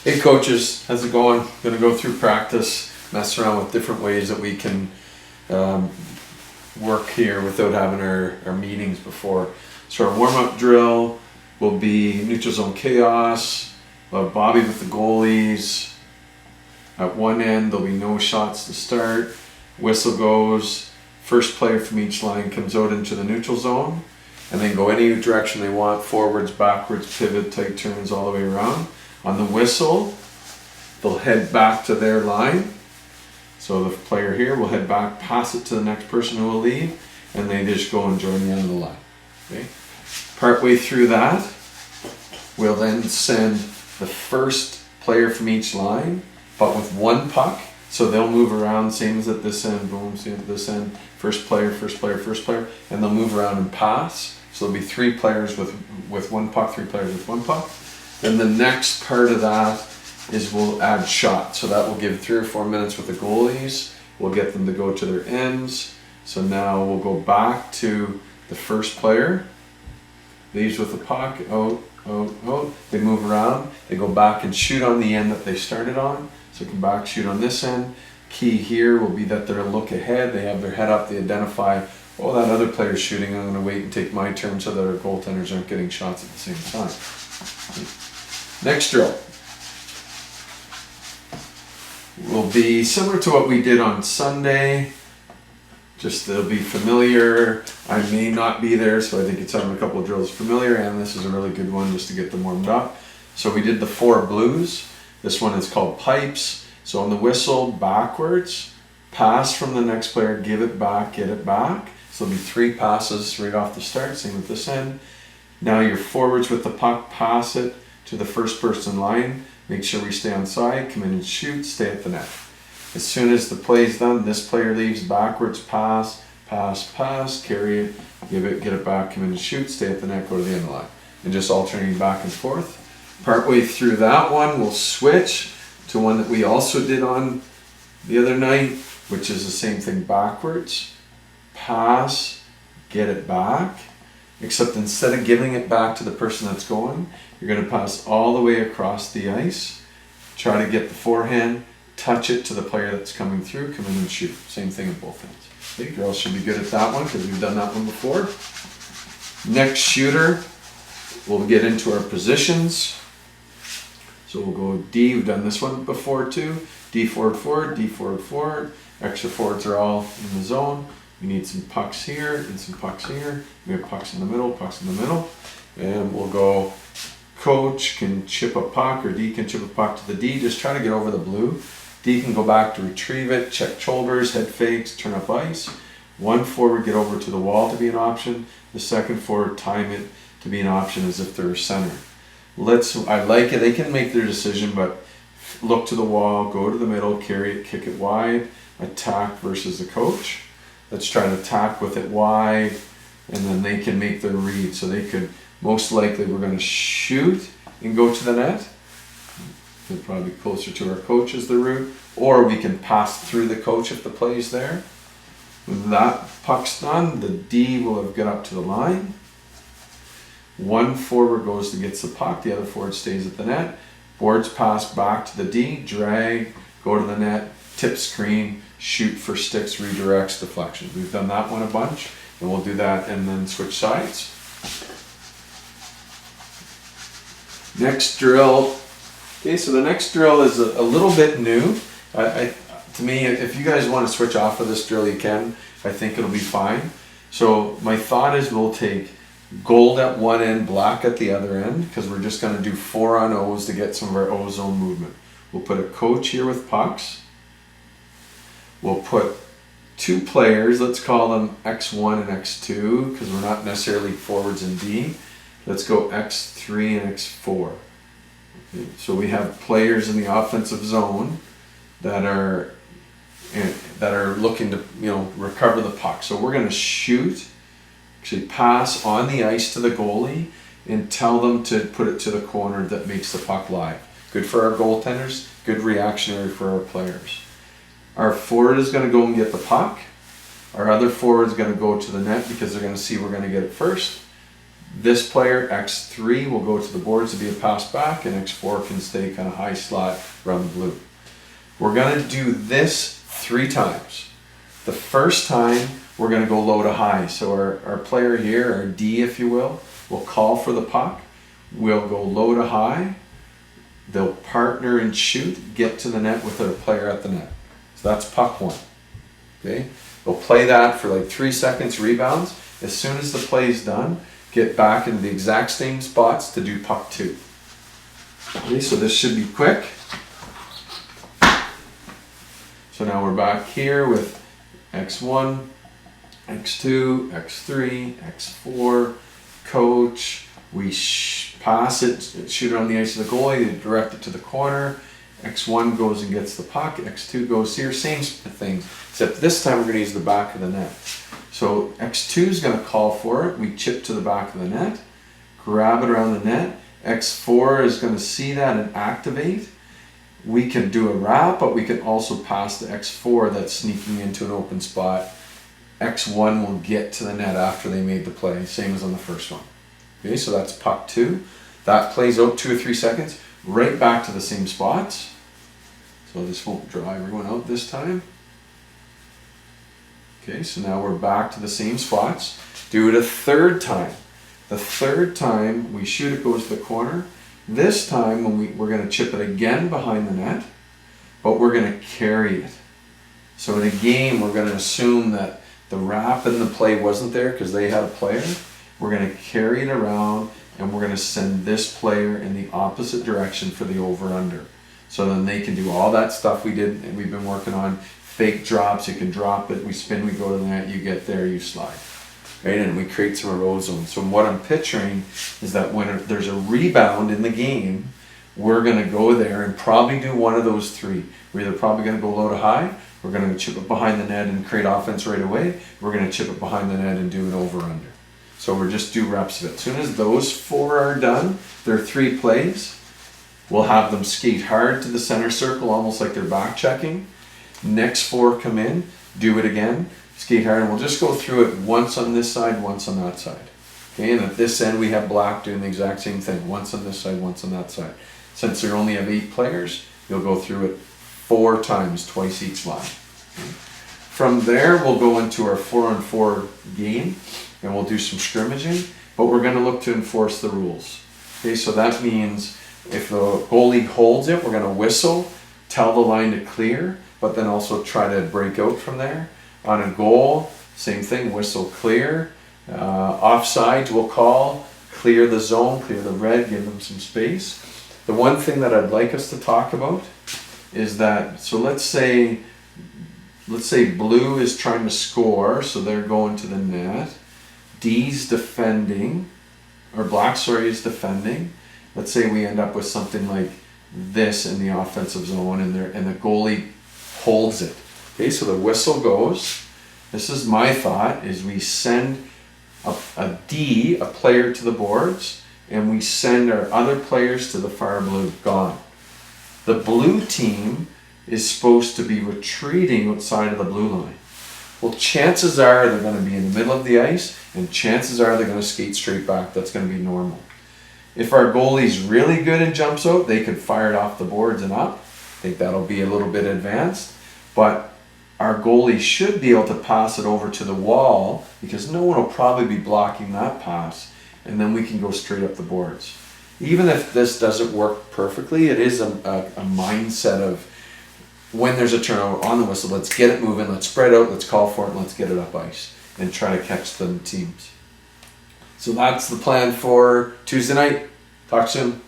Hey coaches, how's it going? Going to go through practice, mess around with different ways that we can work here without having our meetings before. So our warm-up drill will be neutral zone chaos, we'll have Bobby with the goalies. At one end there'll be no shots to start, whistle goes, first player from each line comes out into the neutral zone and then go any direction they want, forwards, backwards, pivot, tight turns all the way around. On the whistle, they'll head back to their line. So the player here will head back, pass it to the next person who will leave, and they just go and join the end of the line. Okay? Partway through that, we'll then send the first player from each line, but with one puck. So they'll move around, same as at this end, boom, same at this end, first player, first player, first player, and they'll move around and pass. So there'll be 3 players with one puck, 3 players with one puck. Then the next part of that is we'll add shots. So that will give 3 or 4 minutes with the goalies. We'll get them to go to their ends. So now we'll go back to the first player. Leaves with the puck, out, out, out. They move around. They go back and shoot on the end that they started on. So come back, shoot on this end. Key here will be that they're look ahead. They have their head up. They identify, oh, that other player's shooting. I'm going to wait and take my turn so that our goaltenders aren't getting shots at the same time. Next drill will be similar to what we did on Sunday. Just it'll be familiar. I may not be there, so I think it's having a couple of drills familiar, and this is a really good one just to get them warmed up. So we did the 4 blues. This one is called pipes. So on the whistle, backwards, pass from the next player, give it back, get it back. So there'll be 3 passes right off the start, same with this end. Now you're forwards with the puck, pass it to the first person line, make sure we stay on side, come in and shoot, stay at the net. As soon as the play's done, this player leaves, backwards, pass, pass, pass, carry it, give it, get it back, come in and shoot, stay at the net, go to the end of the line. And just alternating back and forth. Partway through that one, we'll switch to one that we also did on the other night, which is the same thing, backwards, pass, get it back. Except instead of giving it back to the person that's going, you're going to pass all the way across the ice, try to get the forehand, touch it to the player that's coming through, come in and shoot. Same thing on both ends. Okay, girls should be good at that one because we've done that one before. Next shooter, we'll get into our positions. So we'll go D, we've done this one before too. D forward, forward, D forward, forward. Extra forwards are all in the zone. We need some pucks here and some pucks here. We have pucks in the middle, pucks in the middle. And we'll go, coach can chip a puck or D can chip a puck to the D. Just try to get over the blue. D can go back to retrieve it, check shoulders, head fakes, turn up ice. One forward get over to the wall to be an option. The second forward time it to be an option as if they're center. I like it, they can make their decision, but look to the wall, go to the middle, carry it, kick it wide, attack versus the coach. Let's try to attack with it wide, and then they can make their read. So they could, most likely we're going to shoot and go to the net. They'll probably be closer to our coach as the route. Or we can pass through the coach if the play's there. When that puck's done, the D will have got up to the line. One forward goes to gets the puck, the other forward stays at the net. Boards pass back to the D, drag, go to the net, tip screen, shoot for sticks, redirects, deflections. We've done that one a bunch, and we'll do that and then switch sides. Next drill. Okay, so the next drill is a little bit new. To me, if you guys want to switch off of this drill, you can. I think it'll be fine. So my thought is we'll take gold at one end, black at the other end, because we're just going to do 4 on O's to get some of our O-zone movement. We'll put a coach here with pucks. We'll put 2 players, let's call them X1 and X2, because we're not necessarily forwards in D. Let's go X3 and X4. Okay, so we have players in the offensive zone that are looking to recover the puck. So we're going to shoot, actually pass on the ice to the goalie and tell them to put it to the corner that makes the puck live. Good for our goaltenders, good reactionary for our players. Our forward is going to go and get the puck. Our other forward is going to go to the net because they're going to see we're going to get it first. This player, X3, will go to the boards to be a pass back, and X4 can stay kind of high slot around the blue. We're going to do this 3 times. The first time, we're going to go low to high. So our player here, our D if you will call for the puck. We'll go low to high. They'll partner and shoot, get to the net with a player at the net. So that's puck 1. Okay? They'll play that for like 3 seconds, rebounds. As soon as the play is done, get back into the exact same spots to do puck 2. Okay, so this should be quick. So now we're back here with X1, X2, X3, X4, coach. We pass it, shoot it on the ice of the goalie, direct it to the corner. X1 goes and gets the puck, X2 goes here, same thing, except this time we're going to use the back of the net. So X2 is going to call for it, we chip to the back of the net, grab it around the net, X4 is going to see that and activate. We can do a wrap, but we can also pass to X4 that's sneaking into an open spot. X1 will get to the net after they made the play, same as on the first one. Okay, so that's puck 2. That plays out 2 or 3 seconds, right back to the same spots. So this won't draw everyone out this time. Okay, so now we're back to the same spots. Do it a 3rd time. The 3rd time we shoot, it goes to the corner. This time when we're going to chip it again behind the net, but we're going to carry it. So in a game we're going to assume that the wrap in the play wasn't there because they had a player. We're going to carry it around and we're going to send this player in the opposite direction for the over-under. So then they can do all that stuff we did and we've been working on. Fake drops, you can drop it, we spin, we go to the net, you get there, you slide. Right, and we create some road zones. So what I'm picturing is that when there's a rebound in the game, we're going to go there and probably do one of those 3. We're either probably going to go low to high, we're going to chip it behind the net and create offense right away, we're going to chip it behind the net and do an over-under. So we're just do reps of it. As soon as those 4 are done, there are 3 plays, we'll have them skate hard to the center circle, almost like they're back checking. Next 4 come in, do it again, skate hard, and we'll just go through it once on this side, once on that side. Okay, and at this end we have black doing the exact same thing, once on this side, once on that side. Since we only have 8 players, you'll go through it 4 times, twice each line. Okay. From there we'll go into our 4-on-4 game and we'll do some scrimmaging, but we're going to look to enforce the rules. Okay, so that means if the goalie holds it, we're going to whistle, tell the line to clear, but then also try to break out from there. On a goal, same thing, whistle clear. Offsides we'll call, clear the zone, clear the red, give them some space. The one thing that I'd like us to talk about is that, so let's say blue is trying to score, so they're going to the net. D's defending, or black, sorry, is defending. Let's say we end up with something like this in the offensive zone and the goalie holds it. Okay, so the whistle goes. This is my thought, is we send a D, a player, to the boards, and we send our other players to the far blue, gone. The blue team is supposed to be retreating outside of the blue line. Well, chances are they're going to be in the middle of the ice, and chances are they're going to skate straight back. That's going to be normal. If our goalie's really good and jumps out, they could fire it off the boards and up. I think that'll be a little bit advanced. But our goalie should be able to pass it over to the wall because no one will probably be blocking that pass. And then we can go straight up the boards. Even if this doesn't work perfectly, it is a mindset of when there's a turnover on the whistle, let's get it moving, let's spread out, let's call for it, and let's get it up ice and try to catch the teams. So that's the plan for Tuesday night. Talk soon.